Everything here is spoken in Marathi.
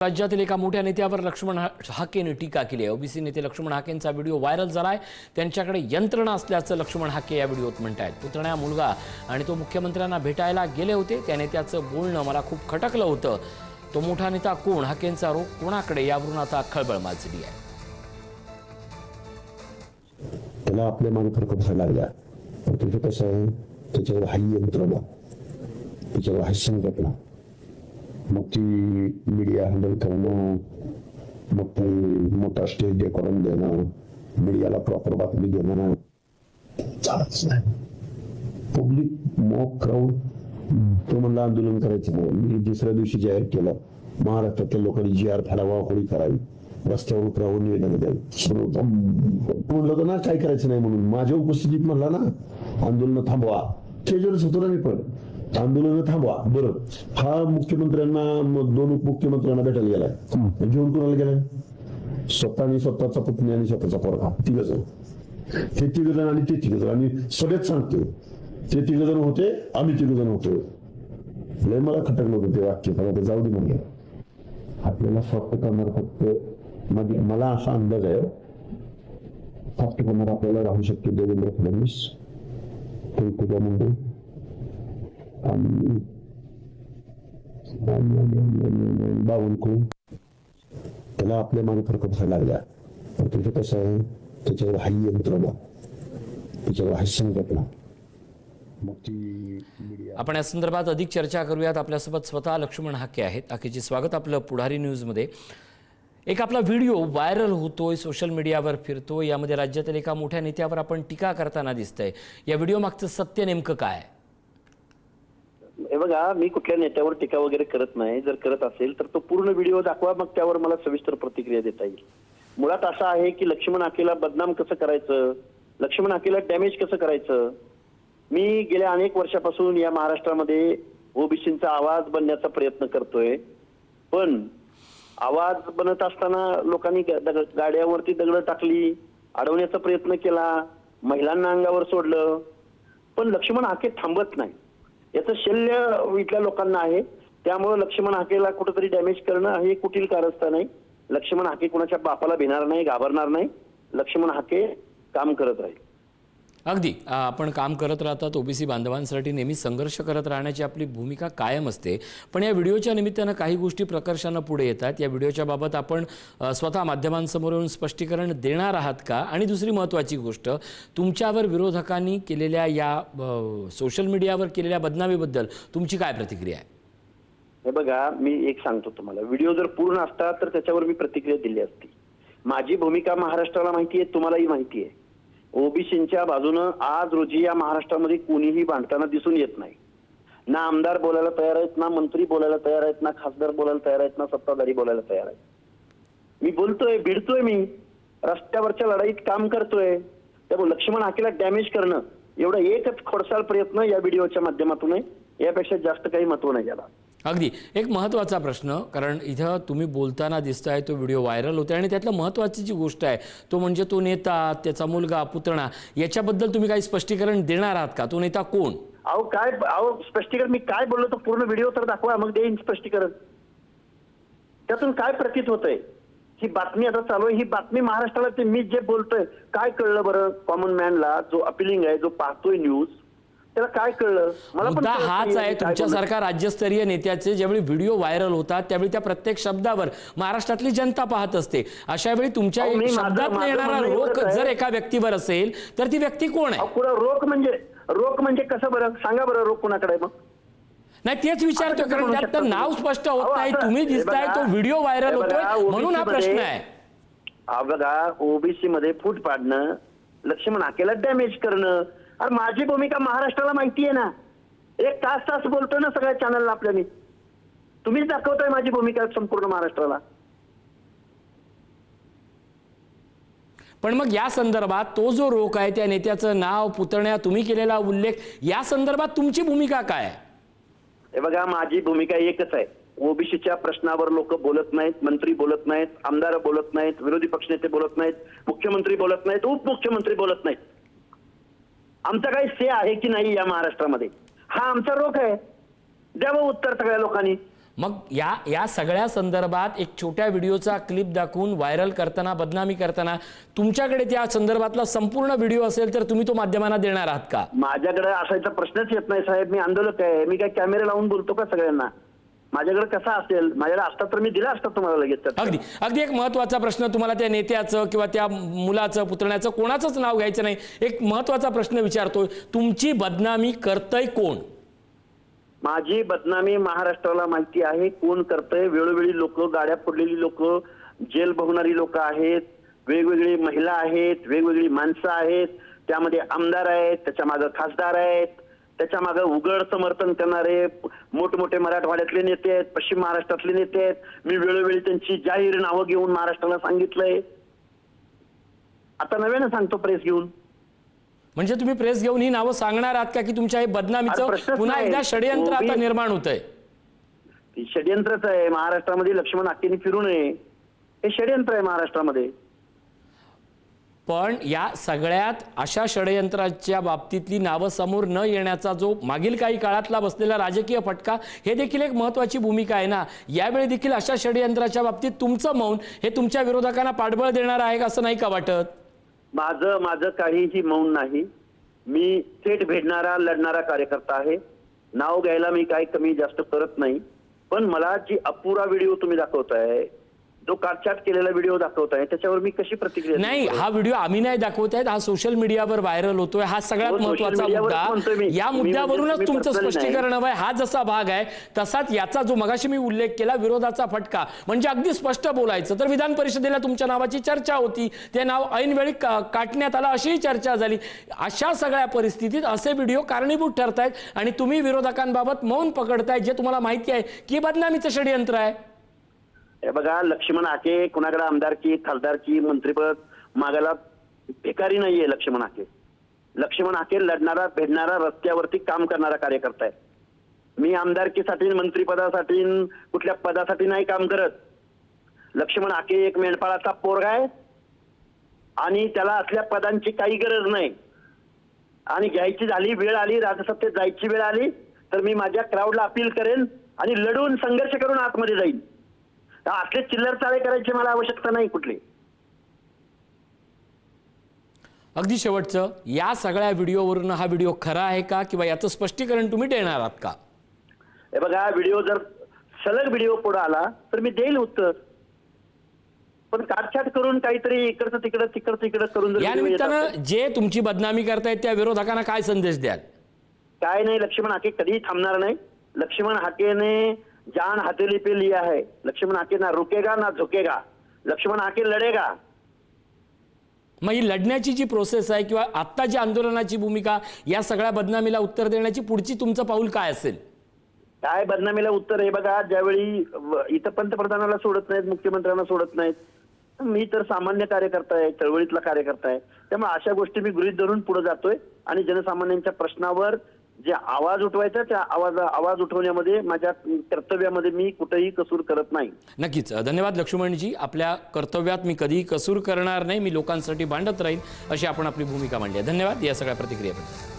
राज्यातील एका मोठ्या नेत्यावर लक्ष्मण हाकेने टीका केली आहे। ओबीसी नेते लक्ष्मण हाकेंचा व्हिडिओ व्हायरल झालाय। त्यांच्याकडे यंत्रणा असल्याचं लक्ष्मण हाके या व्हिडिओत म्हणतात। पुतण्या मुलगा आणि तो मुख्यमंत्र्यांना भेटायला गेले होते। त्या नेत्याचं बोलणं मला खूप खटकलं होतं। तो मोठा नेता कोण, हाकेंचा रोख कोणाकडे, यावरून आता खळबळ माजली आहे। त्याला आपल्या मागे फरक बसायला लागला। पण तुझं कसं आहे, त्याच्यावर हाई यंत्रणा, त्याच्यावर हाय संघटना, मग ती मीडिया हँडल करणं, मग ते मोठा स्टेज डेकोरम देणं, मीडियाला प्रॉपर बातमी देणं चालच नाही। पब्लिक मॉक क्राऊड, तो म्हणला आंदोलन करायचं नाही। मी दुसऱ्या दिवशी जाहीर केलं, महाराष्ट्रातल्या लोकांनी GR फाडावा, होळी करावी, रस्त्यावर उतरावून निवेदन द्यावी। म्हणलं तर ना काय करायचं नाही म्हणून माझ्या उपस्थितीत म्हणला ना आंदोलन थांबवा। स्टेजवरच होतो ना मी, पण आंदोलन थांबवा। बरं, हा मुख्यमंत्र्यांना, दोन उपमुख्यमंत्र्यांना भेटायला गेलाय। घेऊन कोणाला गेलाय? स्वतः आणि स्वतःचा पुतणी आणि स्वतःचा पोरगा, तिघ जण। हे तिघ जण आणि ते तिघ जण, आणि सगळ्यात सांगते ते तिघ जण होते, आम्ही तिघ जण होतो। लय मला खटकलं होतं ते वाक्य, पण ते जाऊ दे म्हणजे आपल्याला सॉफ्ट करणार फक्त, म्हणजे मला असा अंदाज आहे सॉफ्ट करणार आपल्याला राहू शकते देवेंद्र फडणवीस, पंकजा मुंडे आणि बावनकुळे। त्याला आपल्या मागे फरक बसायला लागला। पण तुझं कसं आहे, त्याच्यावर हाई यंत्रणा, त्याच्यावर हाय संघटना, मग ती मीडिया। आपण या संदर्भात अधिक चर्चा करूयात। आपल्यासोबत स्वतः लक्ष्मण हाके आहेत। हाकेजी, स्वागत आपलं पुढारी न्यूजमध्ये। एक आपला व्हिडिओ व्हायरल होतोय, सोशल मीडियावर फिरतोय। यामध्ये राज्यातील एका मोठ्या नेत्यावर आपण टीका करताना दिसतंय। या व्हिडिओ मागचं सत्य नेमकं काय? हे बघा, मी कुठल्या नेत्यावर टीका वगैरे करत नाही। जर करत असेल तर तो पूर्ण व्हिडिओ दाखवा, मग त्यावर मला सविस्तर प्रतिक्रिया देता येईल। मुळात असं आहे की लक्ष्मण हाकेला बदनाम कसं करायचं, लक्ष्मण हाकेला डॅमेज कसं करायचं। मी गेल्या अनेक वर्षापासून या महाराष्ट्रामध्ये ओबीसींचा आवाज बनण्याचा प्रयत्न करतोय, पण आवाज बनत असताना लोकांनी गाड्यावरती दगड टाकली, अडवण्याचा प्रयत्न केला, महिलांना अंगावर सोडलं, पण लक्ष्मण हाके थांबत नाही। याचं शल्य इथल्या लोकांना आहे। त्यामुळे लक्ष्मण हाकेला कुठेतरी डॅमेज करणं हे कुटील कारस्थान आहे। लक्ष्मण हाके कुणाच्या बापाला भिणार नाही, घाबरणार नाही। लक्ष्मण हाके काम करत राहील। अगदी आपण काम करत राहतात। ओबीसी बांधवांसाठी नेहमी संघर्ष करत राहण्याची आपली भूमिका कायम असते। पण या व्हिडिओच्या निमित्तानं काही गोष्टी प्रकर्षानं पुढे येतात। या व्हिडिओच्या बाबत आपण स्वतः माध्यमांसमोर येऊन स्पष्टीकरण देणार आहात का? आणि दुसरी महत्त्वाची गोष्ट, तुमच्यावर विरोधकांनी केलेल्या या सोशल मीडियावर केलेल्या बदनामीबद्दल तुमची काय प्रतिक्रिया आहे? हे बघा, मी एक सांगतो तुम्हाला, व्हिडिओ जर पूर्ण असता तर त्याच्यावर मी प्रतिक्रिया दिली असती। माझी भूमिका महाराष्ट्राला माहिती आहे, तुम्हालाही माहिती आहे। ओबीसींच्या बाजूनं आज रोजी या महाराष्ट्रामध्ये कोणीही भांडताना दिसून येत नाही। ना आमदार बोलायला तयार आहेत, ना मंत्री बोलायला तयार आहेत, ना खासदार बोलायला तयार आहेत, ना सत्ताधारी बोलायला तयार आहेत। मी बोलतोय, भिडतोय, मी रस्त्यावरच्या लढाईत काम करतोय। त्यामुळे लक्ष्मण हाकेला डॅमेज करणं एवढा एकच खोडसाळ प्रयत्न या व्हिडिओच्या माध्यमातून आहे। यापेक्षा जास्त काही महत्व नाही याला। अगदी एक महत्त्वाचा प्रश्न, कारण इथं तुम्ही बोलताना दिसताय, तो व्हिडिओ व्हायरल होतोय आणि त्यातलं महत्त्वाची जी गोष्ट आहे तो म्हणजे तो नेता, त्याचा मुलगा, पुतणा, याच्याबद्दल तुम्ही काही स्पष्टीकरण देणार आहात का? तो नेता कोण? अहो स्पष्टीकरण मी काय बोललो तो पूर्ण व्हिडिओ तर दाखवा, मग देईन स्पष्टीकरण। त्यातून काय प्रतीत होतंय? ही बातमी आता चालू आहे, ही बातमी महाराष्ट्राला, ते मी जे बोलतोय काय कळलं बरं? कॉमन मॅनला जो अपिलिंग आहे, जो पाहतोय न्यूज, त्याला काय कळलं? मुद्दा हाच आहे, तुमच्यासारखा राज्यस्तरीय नेत्याचे ज्यावेळी व्हिडिओ व्हायरल होतात त्यावेळी त्या प्रत्येक शब्दावर महाराष्ट्रातली जनता पाहत असते। अशा वेळी तुमच्या शब्दात येणारा रोख जर एका व्यक्तीवर असेल तर ती व्यक्ती कोण आहे? रोख म्हणजे कसं बरं? सांगा बरं, रोख कोणाकडे मग? नाही, तेच विचारतो, कारण त्यात नाव स्पष्ट होत नाही। तुम्ही दिसताय, तो व्हिडिओ व्हायरल होतोय, म्हणून हा प्रश्न आहे। बघा, ओबीसी मध्ये फूट पाडणं, लक्ष्मण हाकेला डॅमेज करणं, अरे माझी भूमिका महाराष्ट्राला माहिती आहे ना। एक तास बोलतोय ना सगळ्या चॅनलला आपल्या मी, तुम्हीच दाखवताय माझी भूमिका संपूर्ण महाराष्ट्राला। पण मग या संदर्भात तो जो रोख आहे, त्या नेत्याचं नाव, पुतण्या, तुम्ही केलेला उल्लेख, या संदर्भात तुमची भूमिका काय आहे? हे बघा, माझी भूमिका एकच आहे। ओबीसीच्या प्रश्नावर लोक बोलत नाहीत, मंत्री बोलत नाहीत, आमदार बोलत नाहीत, विरोधी पक्षनेते बोलत नाहीत, मुख्यमंत्री बोलत नाहीत, उपमुख्यमंत्री बोलत नाहीत। आमचा काही से आहे की नाही या महाराष्ट्रामध्ये? हा आमचा रोख आहे, द्यावं उत्तर सगळ्या लोकांनी। मग या सगळ्या संदर्भात एक छोट्या व्हिडिओचा क्लिप दाखवून व्हायरल करताना, बदनामी करताना तुमच्याकडे त्या संदर्भातला संपूर्ण व्हिडिओ असेल तर तुम्ही तो माध्यमांना देणार आहात का? माझ्याकडे असायचा प्रश्नच येत नाही साहेब. मी आंदोलक आहे. मी काय कॅमेरा लावून बोलतो का सगळ्यांना? माझ्याकडे कसा असेल? माझ्याकडे असता तर मी दिला असता तुम्हाला लगेच. अगदी एक महत्वाचा प्रश्न, तुम्हाला त्या नेत्याचं किंवा त्या मुलाचं, पुतण्याचं कोणाचंच नाव घ्यायचं नाही, एक महत्वाचा प्रश्न विचारतोय. तुमची बदनामी करतंय कोण? माझी बदनामी महाराष्ट्राला माहिती आहे कोण करतंय. वेळोवेळी लोक, गाड्या फोडलेली लोक, जेल भोगणारी लोक आहेत, वेगवेगळी महिला आहेत, वेगवेगळी माणसं आहेत, त्यामध्ये आमदार आहेत, त्याच्या मागे खासदार आहेत, त्याच्या मागे उघड समर्थन करणारे मोठमोठे मराठवाड्यातले नेते आहेत, पश्चिम महाराष्ट्रातले नेते आहेत. मी वेळोवेळी त्यांची जाहीर नावं घेऊन महाराष्ट्राला सांगितलंय. आता नव्यानं सांगतो प्रेस घेऊन. म्हणजे तुम्ही प्रेस घेऊन ही नावं सांगणार आहात का की तुमच्या हे बदनामीचं पुन्हा एकदा षडयंत्र आता निर्माण होतंय? षडयंत्रच आहे. महाराष्ट्रामध्ये लक्ष्मण हाकेंनी फिरू नये हे षडयंत्र आहे महाराष्ट्रामध्ये. पण या सगळ्यात अशा षडयंत्राच्या बाबतीतली नावं समोर न येण्याचा जो मागील काही काळातला बसलेला राजकीय फटका, हे देखील एक महत्वाची भूमिका आहे ना. यावेळी देखील अशा षडयंत्राच्या बाबतीत तुमचं मौन हे तुमच्या विरोधकांना पाठबळ देणार आहे का, असं नाही का वाटत? माझं काहीही मौन नाही. मी थेट भेटणारा, लढणारा कार्यकर्ता आहे. नाव घ्यायला मी काही कमी जास्त करत नाही. पण मला जी अपुरा व्हिडिओ तुम्ही दाखवताय, जो काटछाट केलेला व्हिडिओ दाखवताय, त्याच्यावर मी कशी प्रतिक्रिया? नाही, हा व्हिडिओ आम्ही नाही दाखवत आहेत, हा सोशल मीडियावर व्हायरल होतोय. हा सगळ्यात महत्वाचा मुद्दा. या मुद्द्यावरूनच तुमचं स्पष्टीकरण हवंय. हा जसा भाग आहे तसाच याचा जो मगाशी मी उल्लेख केला, विरोधाचा फटका, म्हणजे अगदी स्पष्ट बोलायचं तर विधान परिषदेला तुमच्या नावाची चर्चा होती, ते नाव ऐनवेळी काटण्यात आलं अशीही चर्चा झाली. अशा सगळ्या परिस्थितीत असे व्हिडिओ कारणीभूत ठरतायत आणि तुम्ही विरोधकांबाबत मौन पकडताय, जे तुम्हाला माहिती आहे की बदनामीचं षडयंत्र आहे. हे बघा, लक्ष्मण हाके कुणाकडे आमदारकी, खासदारकी, मंत्रिपद मागायला भिकारी नाहीये. लक्ष्मण हाके लढणारा, भेटणारा, रस्त्यावरती काम करणारा कार्यकर्ता आहे. मी आमदारकीसाठी, मंत्रिपदासाठी, कुठल्या पदासाठी नाही काम करत. लक्ष्मण हाके एक मेंढपाळाचा पोरगा आहे आणि त्याला असल्या पदांची काही गरज नाही. आणि घ्यायची झाली, वेळ आली, राजसत्तेत जायची वेळ आली तर मी माझ्या क्राऊडला अपील करेन आणि लढून संघर्ष करून आतमध्ये जाईल. असले चिल्लर चाळे करायची मला आवश्यकता नाही कुठली. अगदी शेवटचं, या सगळ्या व्हिडिओवरून हा व्हिडिओ खरा आहे का, किंवा याचं स्पष्टीकरण तुम्ही देणार आहात का? हे बघा, व्हिडिओ जर सलग व्हिडिओ पुढे आला तर मी देईल उत्तर. पण काटछाट करून काहीतरी इकडचं तिकडं करून या निमित्तानं जे तुमची बदनामी करतायत त्या विरोधकांना काय संदेश द्याल? काय नाही, लक्ष्मण हाके कधीही थांबणार नाही. लक्ष्मण हाकेने जान हथेली पे लिया है. लक्ष्मण हाके ना रुकेगा ना झुकेगा. लक्ष्मण हाके लढेगा. मग ही लढण्याची जी प्रोसेस आहे किंवा आत्ता जी आंदोलनाची भूमिका, या सगळ्या बदनामीला उत्तर देण्याची पुढची तुमचं पाऊल काय असेल? काय बदनामीला उत्तर? हे बघा, ज्यावेळी इथं पंतप्रधानाला सोडत नाहीत, मुख्यमंत्र्यांना सोडत नाहीत, मी तर सामान्य कार्यकर्ता आहे, चळवळीतला कार्यकर्ता आहे. त्यामुळे अशा गोष्टी मी गृहीत धरून पुढे जातोय आणि जनसामान्यांच्या प्रश्नावर जे आवाज उठवायचा त्या आवाज उठवण्यामध्ये, माझ्या कर्तव्यामध्ये मी कुठेही कसूर करत नाही. नक्कीच. धन्यवाद लक्ष्मणजी. आपल्या कर्तव्यात मी कधीही कसूर करणार नाही, मी लोकांसाठी भांडत राहील, अशी आपण आपली भूमिका मांडली आहे. धन्यवाद या सगळ्या प्रतिक्रियेबद्दल.